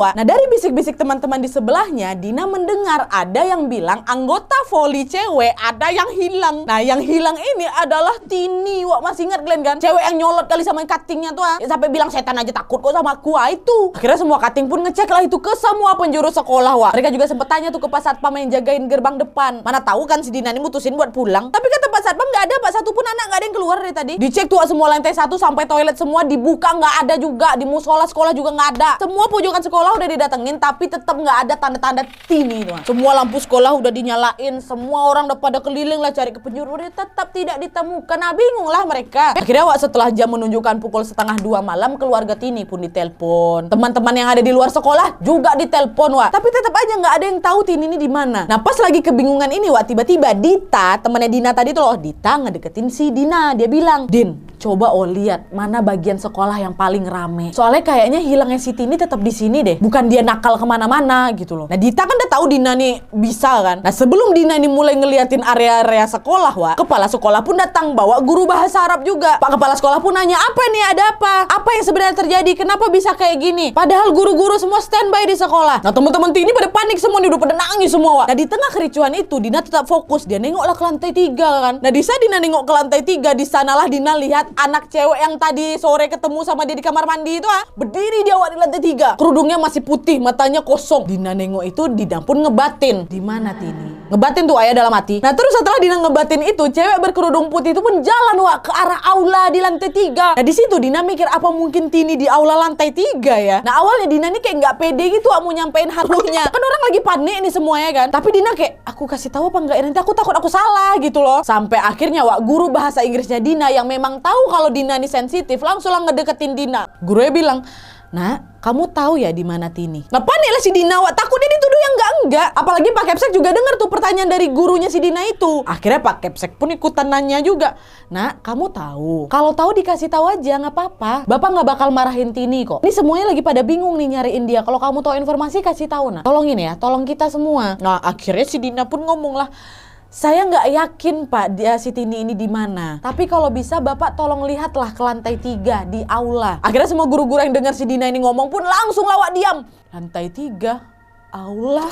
Wak. Nah dari bisik-bisik teman-teman di sebelahnya, Dina mendengar ada yang bilang anggota voli cewek ada yang hilang. Nah yang hilang ini adalah Tini. Wak, masih ingat kalian kan? Cewek yang nyolot kali sama cuttingnya tuh. Sampai bilang setan aja takut kok sama aku. Itu. Akhirnya semua cutting pun ngecek lah itu ke semua penjuru sekolah. Wak. Mereka juga sempat tanya tuh ke Pak Satpam yang jagain gerbang depan. Mana tahu kan si Dina ini mutusin buat pulang. Tapi kata Pak Satpam nggak ada Pak, satupun anak nggak ada yang keluar dari tadi. Dicek tuh semua lantai 1 sampai toilet semua dibuka, nggak ada juga. Di musola sekolah juga nggak ada. Semua pojokan sekolah udah didatengin tapi tetap nggak ada tanda-tanda Tini tuh. Semua lampu sekolah udah dinyalain, semua orang udah pada keliling lah cari ke penjuru, tetap tidak ditemukan. Nah bingung lah mereka. Akhirnya Wak, setelah jam menunjukkan pukul 1:30 malam, keluarga Tini pun ditelepon. Teman-teman yang ada di luar sekolah juga ditelepon Wak. Tapi tetap aja nggak ada yang tahu Tini ini di mana. Nah pas lagi kebingungan ini Wak, tiba-tiba Dita, temannya Dina tadi tuh loh, Dita ngedeketin si Dina. Dia bilang, Din, coba lihat mana bagian sekolah yang paling rame. Soalnya kayaknya hilangnya si Tini tetap di sini deh. Bukan dia nakal kemana-mana gitu loh. Nah Dita kan udah tahu Dina nih bisa kan. Nah sebelum Dina ini mulai ngeliatin area-area sekolah Wak, kepala sekolah pun datang bawa guru bahasa Arab juga. Pak kepala sekolah pun nanya, apa nih, ada apa? Apa yang sebenarnya terjadi? Kenapa bisa kayak gini? Padahal guru-guru semua standby di sekolah. Nah teman-teman Tini pada panik semua nih, udah pada nangis semua Wak. Nah di tengah kericuhan itu Dina tetap fokus. Dia nengoklah ke lantai 3 kan. Nah di saat Dina nengok ke lantai 3, di sanalah Dina lihat anak cewek yang tadi sore ketemu sama dia di kamar mandi itu berdiri dia Wak di lantai 3. Kerudungnya masih putih, matanya kosong. Dina nengok itu, Dina pun ngebatin. Di mana Tini? Ngebatin tuh ayah dalam hati. Nah terus setelah Dina ngebatin itu, cewek berkerudung putih itu pun jalan Wak ke arah aula di lantai 3. Nah di situ Dina mikir, apa mungkin Tini di aula lantai 3 ya? Nah awalnya Dina nih kayak nggak pede gitu Wak, mau nyampein halunya. Kan orang lagi panik nih semuanya kan. Tapi Dina kayak, aku kasih tahu apa enggak ya? Nanti aku takut aku salah gitu loh. Sampai akhirnya Wak, guru bahasa Inggrisnya Dina yang memang tahu kalau Dina ini sensitif langsung lah ngedeketin Dina. Gurunya bilang, Nak, kamu tahu ya di mana Tini? Nah panik lah si Dina Wak, takut dia dituduh yang enggak. Apalagi Pak Kepsek juga dengar tuh pertanyaan dari gurunya si Dina itu. Akhirnya Pak Kepsek pun ikutan nanya juga. Nak, kamu tahu? Kalau tahu dikasih tahu aja, nggak apa-apa. Bapak nggak bakal marahin Tini kok. Ini semuanya lagi pada bingung nih nyariin dia. Kalau kamu tahu informasi kasih tahu Nak. Tolongin ya, tolong kita semua. Nah akhirnya si Dina pun ngomong lah, saya nggak yakin Pak dia si Tini ini di mana. Tapi kalau bisa Bapak tolong lihatlah ke lantai 3 di aula. Akhirnya semua guru-guru yang dengar si Dina ini ngomong pun langsung lawak diam. Lantai 3 aula.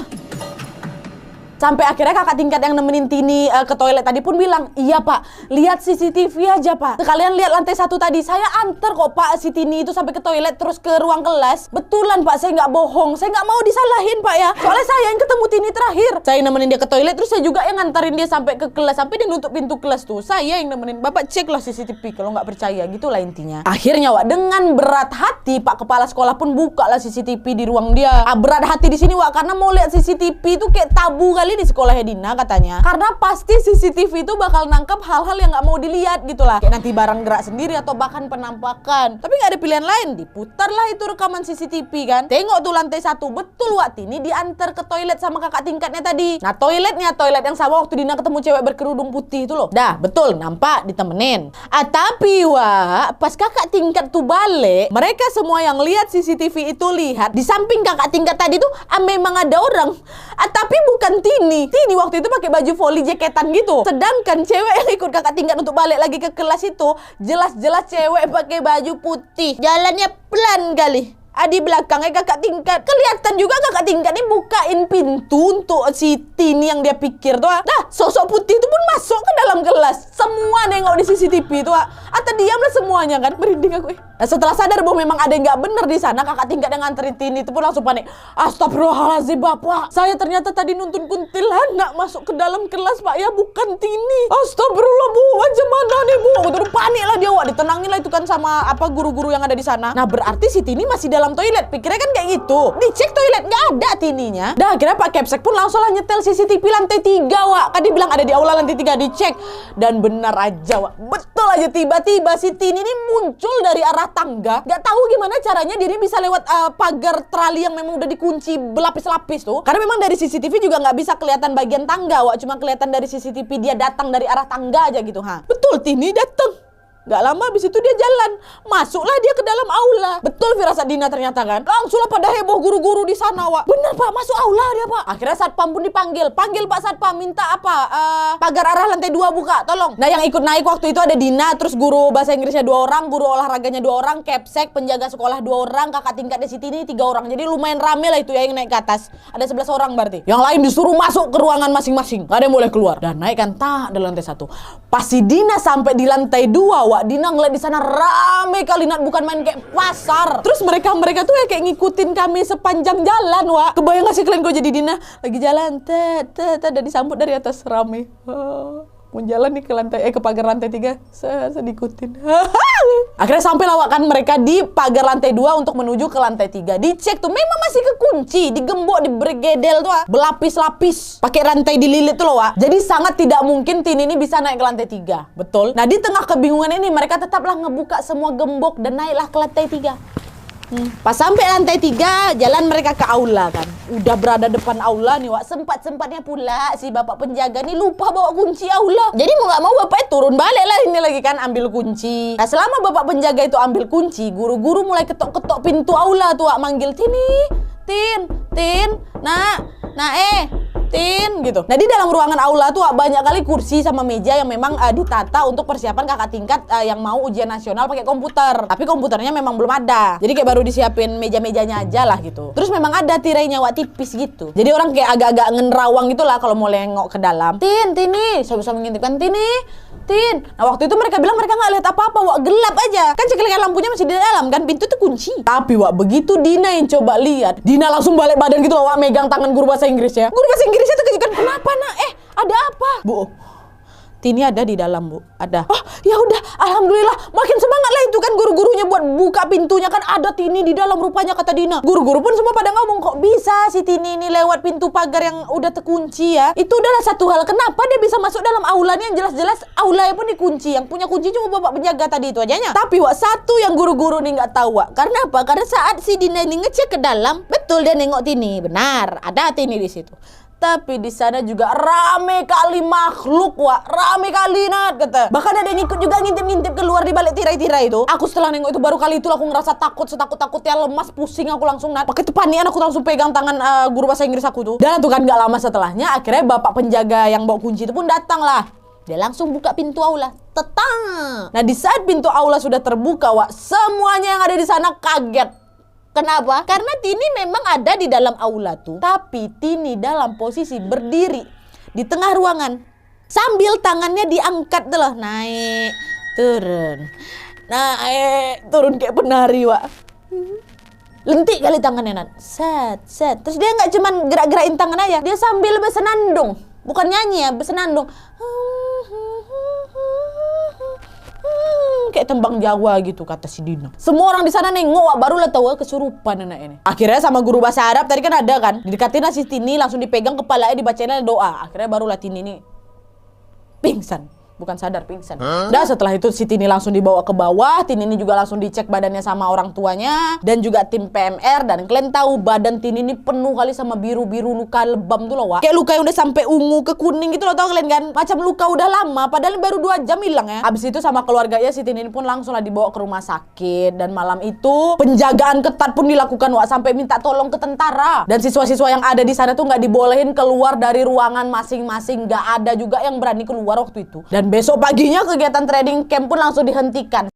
Sampai akhirnya kakak tingkat yang nemenin Tini ke toilet tadi pun bilang, iya Pak, lihat CCTV aja Pak. Sekalian lihat lantai 1 tadi, saya antar kok Pak si Tini itu sampai ke toilet terus ke ruang kelas. Betulan Pak, saya nggak bohong, saya nggak mau disalahin Pak ya. Soalnya saya yang ketemu Tini terakhir. Saya nemenin dia ke toilet, terus saya juga yang ngantarin dia sampai ke kelas, sampai dia nutup pintu kelas tuh. Saya yang nemenin. Bapak ceklah CCTV kalau nggak percaya, gitulah intinya. Akhirnya Wak, dengan berat hati Pak kepala sekolah pun buka lah CCTV di ruang dia. Berat hati di sini Wak, karena mau lihat CCTV itu kayak tabu kali di sekolahnya Dina katanya. Karena pasti CCTV itu bakal nangkep hal-hal yang nggak mau dilihat gitulah. Kayak nanti barang gerak sendiri atau bahkan penampakan. Tapi nggak ada pilihan lain, diputarlah itu rekaman CCTV kan. Tengok tuh lantai 1, betul Wak, Tini diantar ke toilet sama kakak tingkatnya tadi. Nah toiletnya toilet yang sama waktu Dina ketemu cewek berkerudung putih itu loh. Dah betul, nampak ditemenin. Tapi Wak, pas kakak tingkat tuh balik, mereka semua yang lihat CCTV itu lihat di samping kakak tingkat tadi tuh memang ada orang. Tapi bukan Tini. Tini waktu itu pakai baju voli jaketan gitu. Sedangkan cewek yang ikut kakak tingkat untuk balik lagi ke kelas itu jelas-jelas cewek pakai baju putih. Jalannya pelan kali. Di belakangnya kakak tingkat. Kelihatan juga kakak tingkat ini bukain pintu untuk si Tini yang dia pikir tuh. Nah, sosok putih itu pun masuk ke dalam kelas. Semua nengok di CCTV itu. Atau diamlah semuanya kan. Merinding aku. Nah, setelah sadar bahwa memang ada yang nggak bener di sana, kakak tingkat yang nganterin Tini itu pun langsung panik. Astagfirullahaladzim Bapak. Saya ternyata tadi nuntun kuntilanak masuk ke dalam kelas Pak ya, bukan Tini. Astagfirullah Bu, macam mana nih Bu? Udah panik lah dia Wak. Ditenangin lah itu kan sama guru-guru yang ada di sana. Nah berarti si Tini masih dalam toilet, pikirnya kan kayak gitu. Dicek toilet nggak ada Tininya. Dah akhirnya Pak Kepsek pun langsung lah nyetel CCTV lantai 3 Wak. Kan dia bilang ada di aula lantai 3, dicek. Dan benar aja Wak, betul aja tiba-tiba si Tini ini muncul dari arah tangga. Gak tahu gimana caranya dia bisa lewat pagar trali yang memang udah dikunci berlapis-lapis tuh. Karena memang dari CCTV juga nggak bisa kelihatan bagian tangga Wak, cuma kelihatan dari CCTV dia datang dari arah tangga aja gitu. Betul Tini datang Gak lama habis itu dia jalan. Masuklah dia ke dalam aula. Betul firasat Dina ternyata kan. Langsung lah pada heboh guru-guru di sana, Wak. Bener Pak, masuk aula dia Pak. Akhirnya satpam pun dipanggil. Panggil Pak Satpam, minta apa? Pagar arah lantai 2 buka, tolong. Nah yang ikut naik waktu itu ada Dina, terus guru bahasa Inggrisnya 2 orang, guru olahraganya 2 orang, capsek, penjaga sekolah 2 orang, kakak tingkat di Siti ini 3 orang. Jadi lumayan rame lah itu ya yang naik ke atas. Ada 11 orang berarti. Yang lain disuruh masuk ke ruangan masing-masing. Gak ada yang boleh keluar. Dan naik kan tak di lantai 1. Pas si Dina sampai di lantai 2, Wak, Dina ngeliat di sana rame kali, Nat, bukan main kayak pasar. Terus mereka tuh ya kayak ngikutin kami sepanjang jalan, Wak. Kebayang gak sih kalian kalau jadi Dina lagi jalan, dan disambut dari atas rame. Mau jalan nih ke lantai ke pagar lantai 3, diikutin. Akhirnya sampai lawak kan mereka di pagar lantai 2 untuk menuju ke lantai 3. Dicek tuh memang masih kekunci, digembok, dibergedel tuh, berlapis-lapis, pakai rantai dililit tuh loh, Wak. Jadi sangat tidak mungkin Tin ini bisa naik ke lantai 3. Betul. Nah, di tengah kebingungan ini mereka tetaplah ngebuka semua gembok dan naiklah ke lantai 3. Pas sampai lantai 3, jalan mereka ke aula kan. Udah berada depan aula nih, Wak. Sempat-sempatnya pula si bapak penjaga nih lupa bawa kunci aula. Jadi mau gak mau bapaknya turun balik lah ini lagi kan, ambil kunci. Nah selama bapak penjaga itu ambil kunci, guru-guru mulai ketok-ketok pintu aula tuh, Wak. Manggil Tin, Tin gitu. Nah di dalam ruangan aula tuh banyak kali kursi sama meja yang memang ditata untuk persiapan kakak tingkat yang mau ujian nasional pakai komputer. Tapi komputernya memang belum ada. Jadi kayak baru disiapin meja-mejanya aja lah gitu. Terus memang ada tirainya, Wak, tipis gitu. Jadi orang kayak agak-agak ngenerawang gitu lah kalau mau nengok ke dalam. Tin nih, bisa mengintipkan Tin. Nah waktu itu mereka bilang mereka nggak lihat apa-apa, Wak, gelap aja. Kan ceklek lampunya masih di dalam kan, pintu itu kunci. Tapi, Wak, begitu Dina yang coba lihat, Dina langsung balik badan gitu loh, Wak, megang tangan guru bahasa Inggrisnya. Guru bahasa Inggrisnya tuh kejukan, kenapa nak? Ada apa? Bu, Tini ada di dalam, Bu. Ada. Oh, ya udah, alhamdulillah. Makin semangat lah itu kan guru-gurunya buat buka pintunya kan, ada Tini di dalam rupanya, kata Dina. Guru-guru pun semua pada ngomong, kok bisa si Tini ini lewat pintu pagar yang udah terkunci ya? Itu adalah satu hal, kenapa dia bisa masuk dalam aulanya yang jelas-jelas aulanya pun dikunci. Yang punya kunci cuma bapak penjaga tadi itu ajanya. Tapi, Wak, satu yang guru-guru nih nggak tahu, Wak. Karena apa? Karena saat si Dina ini ngecek ke dalam, betul dia nengok Tini. Benar, ada Tini di situ. Tapi di sana juga rame kali makhluk, Wak. Rame kali, Nat, kata. Bahkan ada yang ikut juga ngintip-ngintip keluar di balik tirai-tirai itu. Aku setelah nengok itu baru kali itu aku ngerasa takut, setakut-takutnya, lemas, pusing aku langsung, Nat. Pakai kepanikan aku langsung pegang tangan guru bahasa Inggris aku tuh. Dan itu kan gak lama setelahnya akhirnya bapak penjaga yang bawa kunci itu pun datang lah. Dia langsung buka pintu aula. Tetang. Nah, di saat pintu aula sudah terbuka, Wak, semuanya yang ada di sana kaget. Kenapa? Karena Tini memang ada di dalam aula tuh. Tapi Tini dalam posisi berdiri di tengah ruangan. Sambil tangannya diangkat tuh loh. Naik, turun. Naik, turun kayak penari, Wak. Lentik kali tangannya, Nat. Set. Terus dia nggak cuman gerak-gerakin tangan aja. Dia sambil bersenandung. Bukan nyanyi ya, bersenandung. Kayak tembang Jawa gitu, kata si Dina. Semua orang di sana nengok, Wak, barulah tahu kesurupan anak ini. Akhirnya sama guru bahasa Arab tadi kan ada kan, didekatin si Tini, langsung dipegang kepalanya, dibacain doa. Akhirnya barulah Tini ini pingsan. Bukan sadar, pingsan. Dan setelah itu si Tini langsung dibawa ke bawah. Tini ini juga langsung dicek badannya sama orang tuanya dan juga tim PMR. Dan kalian tahu badan Tini ini penuh kali sama biru-biru luka lebam tuh loh, Wak. Kayak luka yang udah sampai ungu ke kuning gitu loh, tau kalian kan? Macam luka udah lama, padahal baru 2 jam hilang ya. Habis itu sama keluarganya si Tini ini pun langsung lah dibawa ke rumah sakit. Dan malam itu penjagaan ketat pun dilakukan, Wak, sampai minta tolong ke tentara. Dan siswa-siswa yang ada di sana tuh nggak dibolehin keluar dari ruangan masing-masing. Nggak ada juga yang berani keluar waktu itu. Dan besok paginya kegiatan training camp pun langsung dihentikan.